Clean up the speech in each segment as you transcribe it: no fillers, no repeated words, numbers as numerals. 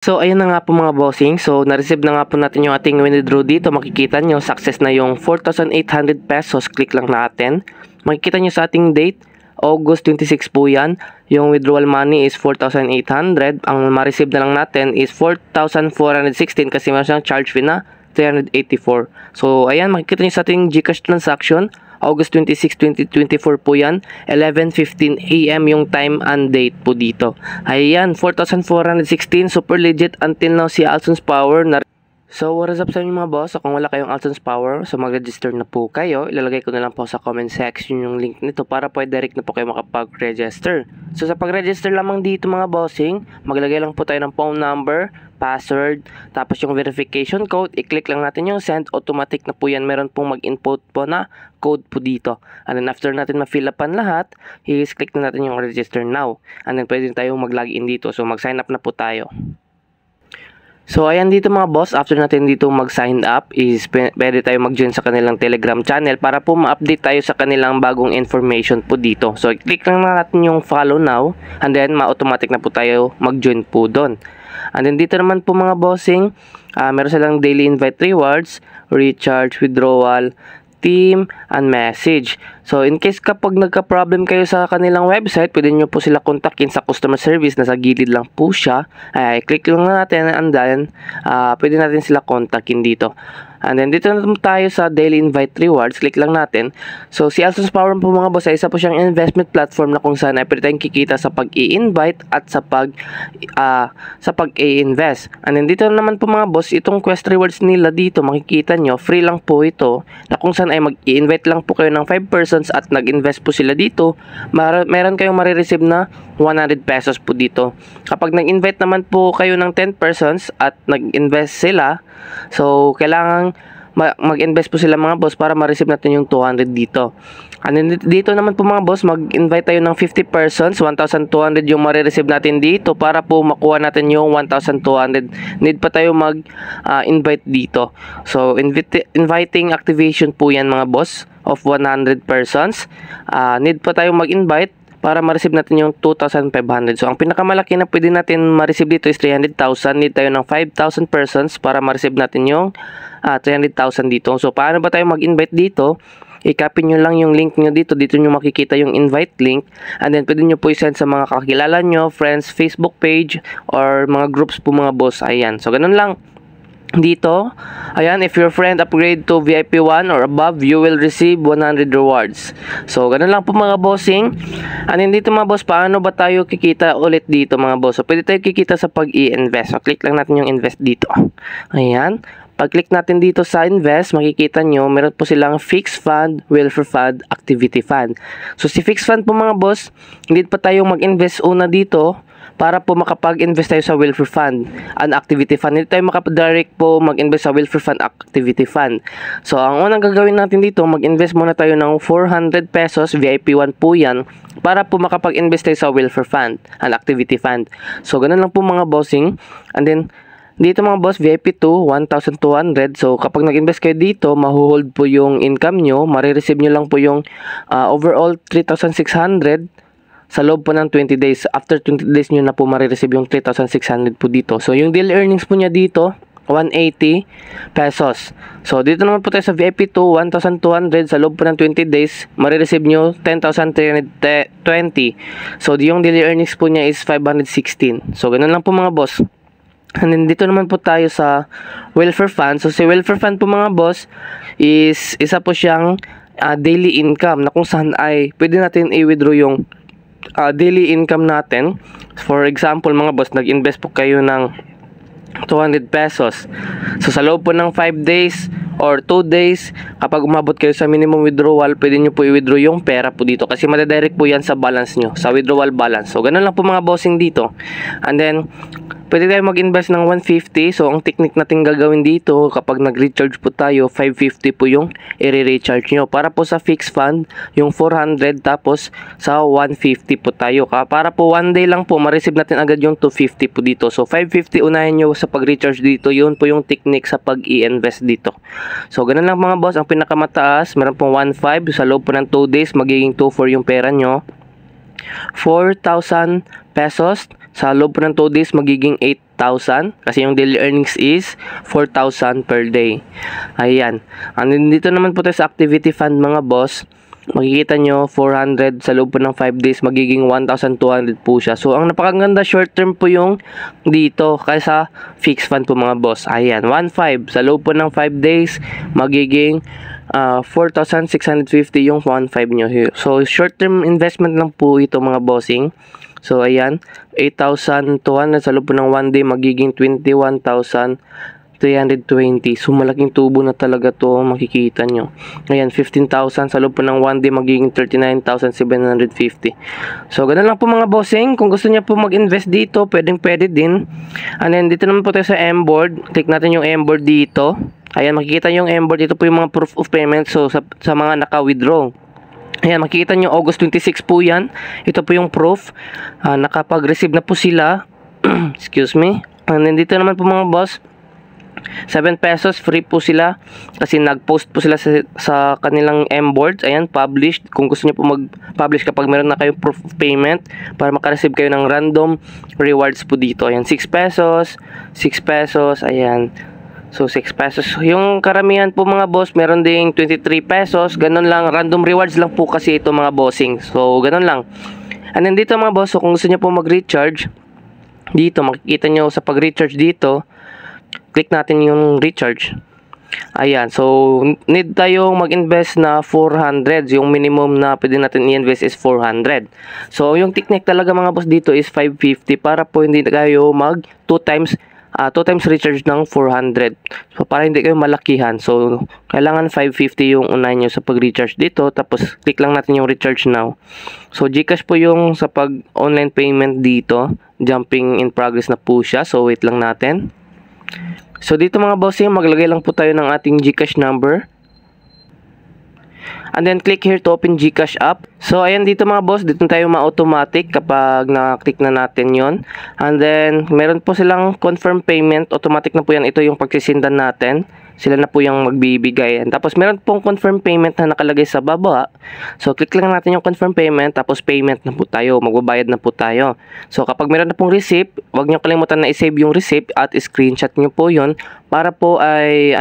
So, ayun na nga po mga bossing. So, na-receive na nga po natin yung ating withdraw dito. Makikita nyo, success na yung 4,800 pesos. Click lang natin. Makikita nyo sa ating date, August 26 po yan. Yung withdrawal money is 4,800. Ang ma-receive na lang natin is 4,416 kasi meron siyang charge fee na 384. So, ayan, makikita nyo sa ating GCash transaction. August 26, 2024 po yan. 11:15 AM yung time and date po dito. Ayan, 4,416. Super legit until now si Alson's Power. So, what is up sa inyo mga boss? So, kung wala kayong Alson's Power, so mag-register na po kayo. Ilalagay ko na lang po sa comment section yung link nito para po direct na po kayo makapag-register. So, sa pag-register lamang dito mga bossing, maglagay lang po tayo ng phone number, password, tapos yung verification code, i-click lang natin yung send, automatic na po yan. Meron pong mag-input po na code po dito. And then after natin ma-fill upan lahat, i-click na natin yung register now. And then pwede tayong mag-login dito. So, mag-sign up na po tayo. So, ayan dito mga boss, after natin dito mag-sign up, is pwede tayo mag-join sa kanilang Telegram channel para po ma-update tayo sa kanilang bagong information po dito. So, click lang natin yung follow now, and then ma-automatic na po tayo mag-join po doon. And then dito naman po mga bossing, meron silang daily invite rewards, recharge, withdrawal, team, and message. So, in case kapag nagka-problem kayo sa kanilang website, pwede nyo po sila kontakin sa customer service. Nasa gilid lang po siya. Click lang natin and then, pwede natin sila kontakin dito. And then, dito na tayo sa daily invite rewards. Click lang natin. So, si Alson's Power po mga boss, ay isa po siyang investment platform na kung saan ay pwede tayong kikita sa pag-i-invite at sa pag-i-invest. And then, dito naman po mga boss, itong quest rewards nila dito, makikita nyo, free lang po ito, na kung saan ay mag-i-invite lang po kayo ng 5 persons at nag-invest po sila dito, meron kayong marireceive na 100 pesos po dito. Kapag nag-invite naman po kayo ng 10 persons at nag-invest sila, so kailangan mag-invest po sila mga boss para ma-receive natin yung 200 dito. And then dito naman po mga boss, mag-invite tayo ng 50 persons, 1,200 yung ma-receive natin dito para po makuha natin yung 1,200. Need pa tayo mag-invite dito. So, inviting activation po yan mga boss of 100 persons. Need pa tayo mag-invite para ma-receive natin yung 2,500. So, ang pinakamalaki na pwede natin ma-receive dito is 300,000. Need tayo ng 5,000 persons para ma-receive natin yung 300,000 dito. So, paano ba tayo mag-invite dito? I-copy nyo lang yung link nyo dito. Dito nyo makikita yung invite link. And then, pwede nyo po i-send sa mga kakilala nyo, friends, Facebook page, or mga groups po mga boss. Ayan. So, ganun lang. Dito, ayan, if your friend upgrade to VIP 1 or above, you will receive 100 rewards. So, ganun lang po mga bossing. And then dito mga boss, paano ba tayo kikita ulit dito mga boss? So, pwede tayo kikita sa pag-i-invest. So, click lang natin yung invest dito. Ayan. Pag-click natin dito sa invest, makikita nyo, meron po silang fixed fund, welfare fund, activity fund. So, si fixed fund po mga boss, hindi pa tayong mag-invest una dito para po makapag-invest tayo sa welfare fund and activity fund. Hindi tayo makapag-direct po mag-invest sa welfare fund, activity fund. So, ang unang gagawin natin dito, mag-invest muna tayo ng 400 pesos, VIP 1 po yan, para po makapag-invest tayo sa welfare fund and activity fund. So, ganun lang po mga bossing. And then, dito mga boss, VIP 2, 1,200. So, kapag nag-invest kayo dito, mahuhold po yung income nyo. Marireceive nyo lang po yung overall 3,600 sa loob po ng 20 days. After 20 days nyo na po marireceive yung 3,600 po dito. So, yung daily earnings po niya dito, 180 pesos. So, dito naman po tayo sa VIP 2, 1,200. Sa loob po ng 20 days, marireceive nyo 10,320. So, yung daily earnings po niya is 516. So, ganun lang po mga boss. And then dito naman po tayo sa welfare fund. So, si welfare fund po mga boss is isa po siyang daily income na kung saan ay pwede natin i-withdraw yung daily income natin. For example mga boss, nag-invest po kayo ng 200 pesos. So, sa loob po ng 5 days or 2 days, kapag umabot kayo sa minimum withdrawal, pwede nyo po i-withdraw yung pera po dito kasi madadirect po yan sa balance nyo, sa withdrawal balance. So, ganun lang po mga bossing dito. And then, pwede tayo mag-invest ng 150. So, ang technique natin gagawin dito, kapag nag-recharge po tayo, 550 po yung i-recharge nyo. Para po sa fixed fund, yung 400, tapos sa 150 po tayo. Para po 1 day lang po, ma-receive natin agad yung 250 po dito. So, 550 unahin nyo sa pag-recharge dito. Yun po yung technique sa pag-i-invest dito. So, ganun lang mga boss. Ang pinakamataas, meron pong 1.5. Sa loob po ng 2 days, magiging 2.4 yung pera nyo. 4,000 pesos Sa loob po ng 2 days, magiging 8,000. Kasi yung daily earnings is 4,000 per day. Ayan. And dito naman po tayo sa activity fund mga boss. Makikita nyo, 400 sa loob po ng 5 days, magiging 1,200 po siya. So, ang napakaganda short term po yung dito kaysa fixed fund po mga boss. Ayan, 1,500 sa loob po ng 5 days, magiging 4,650 yung 1,500 nyo. So, short term investment lang po ito mga bossing. So, ayan, 8,200 sa loob po ng 1 day, magiging 21,320. So, malaking tubo na talaga to, makikita nyo. Ayan, 15,000 sa loob po ng 1 day, magiging 39,750. So, ganun lang po mga bossing. Kung gusto niya po mag-invest dito, pwede din. And then, dito naman po tayo sa M-board. Click natin yung M-board dito. Ayan, makikita nyo yung M-board. Ito po yung mga proof of payment. So, sa mga naka-withdraw. Ayan, makikita nyo, August 26 po yan. Ito po yung proof. Nakapag-receive na po sila. Excuse me. And then, dito naman po mga boss, 7 pesos free po sila kasi nag-post po sila sa kanilang M-boards. Ayan, published. Kung gusto niyo po mag-publish kapag meron na kayong proof of payment para makareceive kayo ng random rewards po dito. Ayan, 6 pesos, 6 pesos, ayan. So, 6 pesos. Yung karamihan po mga boss, meron ding 23 pesos. Ganun lang, random rewards lang po kasi ito mga bossing. So, ganun lang. And then dito mga boss, so kung gusto niyo po mag-recharge, dito, makikita nyo sa pag-recharge dito, click natin yung recharge. Ayan, so need tayong mag-invest na 400. Yung minimum na pwede natin i-invest is 400. So yung technique talaga mga boss dito is 550 para po hindi kayo mag 2 times recharge ng 400. So para hindi kayo malakihan. So kailangan 550 yung unahin nyo sa pag-recharge dito. Tapos click lang natin yung recharge now. So GCash po yung sa pag-online payment dito. Jumping in progress na po siya. So wait lang natin. So dito mga bossing, maglagay lang po tayo ng ating GCash number. And then click here to open GCash app. So ayan dito mga boss, dito tayo ma-automatic kapag na-click na natin yon. And then meron po silang confirm payment, automatic na po yan. Ito yung pagsisindan natin. Sila na po yung magbibigay. And tapos meron pong confirm payment na nakalagay sa baba. So click lang natin yung confirm payment, tapos payment na po tayo, magbabayad na po tayo. So kapag meron na pong receipt, huwag niyo kalimutan na i-save yung receipt at screenshot niyo po yon para po ay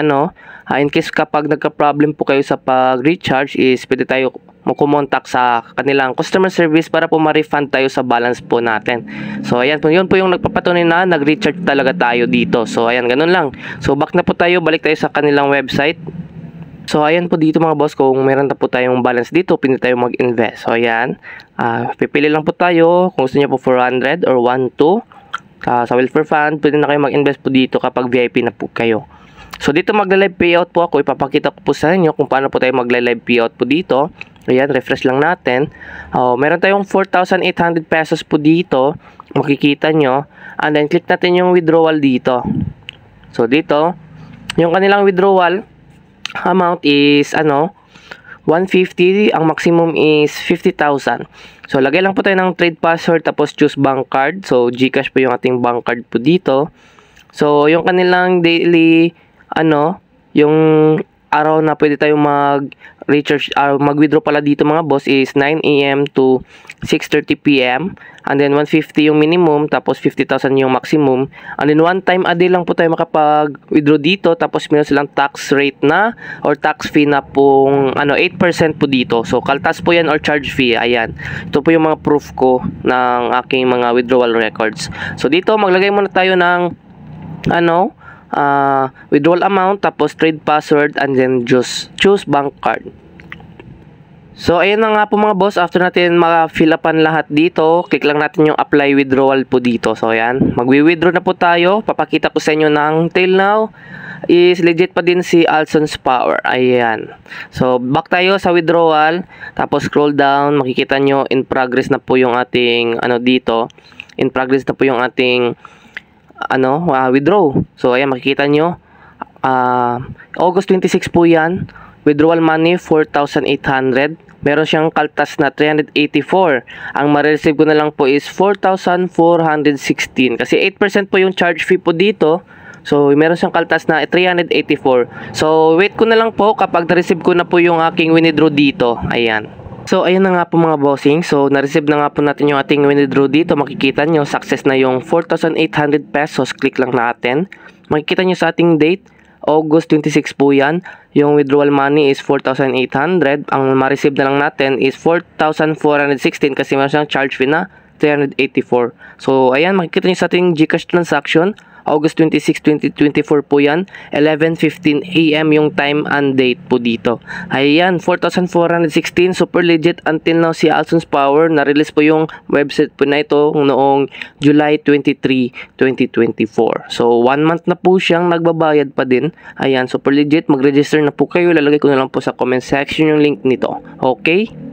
in case kapag nagka-problem po kayo sa pag-recharge is pwede tayo kumontak sa kanilang customer service para po ma-refund tayo sa balance po natin. So ayan po, yun po yung nagpapatunay na nag-recharge talaga tayo dito. So ayan, ganun lang. So back na po tayo, balik tayo sa kanilang website. So ayan po dito mga boss, kung meron na po tayong balance dito, pwede tayo mag-invest. So ayan, pipili lang po tayo kung gusto niyo po 400 or 1,200. Sa welfare fund, pwede na kayo mag-invest po dito kapag VIP na po kayo. So dito magla-live payout po ako, ipapakita ko po sa inyo kung paano po tayo magla-live payout po dito. Ayan, refresh lang natin. Meron tayong 4,800 pesos po dito, makikita nyo. And then click natin yung withdrawal dito. So dito, yung kanilang withdrawal amount is 150, ang maximum is 50,000. So lagay lang po tayo ng trade password tapos choose bank card. So GCash po yung ating bank card po dito. So yung kanilang daily yung araw na pwede tayong mag-recharge, mag-withdraw pala dito mga boss is 9 AM to 6:30 PM. And then 150 yung minimum, tapos 50,000 yung maximum. And then one time a day lang po tayo makapag-withdraw dito. Tapos meron silang tax rate na or tax fee na pong 8% po dito. So kaltas po yan or charge fee. Ayan. Ito po yung mga proof ko ng aking mga withdrawal records. So dito maglagay muna tayo ng withdrawal amount, tapos trade password, and then just choose bank card. So ayun na nga po mga boss, after natin ma-fill upan lahat dito, click lang natin yung apply withdrawal po dito. So ayan, magwi-withdraw na po tayo. Papakita ko sa inyo ng till now is legit pa din si Alson's Power. Ayan. So back tayo sa withdrawal, tapos scroll down, makikita nyo in progress na po yung ating dito. In progress na po yung ating withdraw. So ayan, makikita nyo August 26 po yan. Withdrawal money 4,800. Meron siyang kaltas na 384. Ang ma-receive ko na lang po is 4,416 kasi 8% po yung charge fee po dito. So meron siyang kaltas na 384. So wait ko na lang po kapag na-receive ko na po yung aking withdraw dito. Ayan. So, ayun na nga po mga bossing. So, na-receive na nga po natin yung ating withdraw dito. Makikita nyo, success na yung 4,800 pesos. Click lang natin. Makikita nyo sa ating date, August 26 po yan. Yung withdrawal money is 4,800. Ang ma-receive na lang natin is 4,416 kasi meron siyang charge fee na 384. So, ayan, makikita nyo sa ating GCash transaction. August 26, 2024 po yan. 11:15 AM yung time and date po dito. Ayan, 4,416. Super legit until now si Alson's Power. Na-release po yung website po na ito noong July 23, 2024. So, 1 month na po siyang nagbabayad pa din. Ayan, super legit. Mag-register na po kayo. Lalagay ko na lang po sa comment section yung link nito. Okay?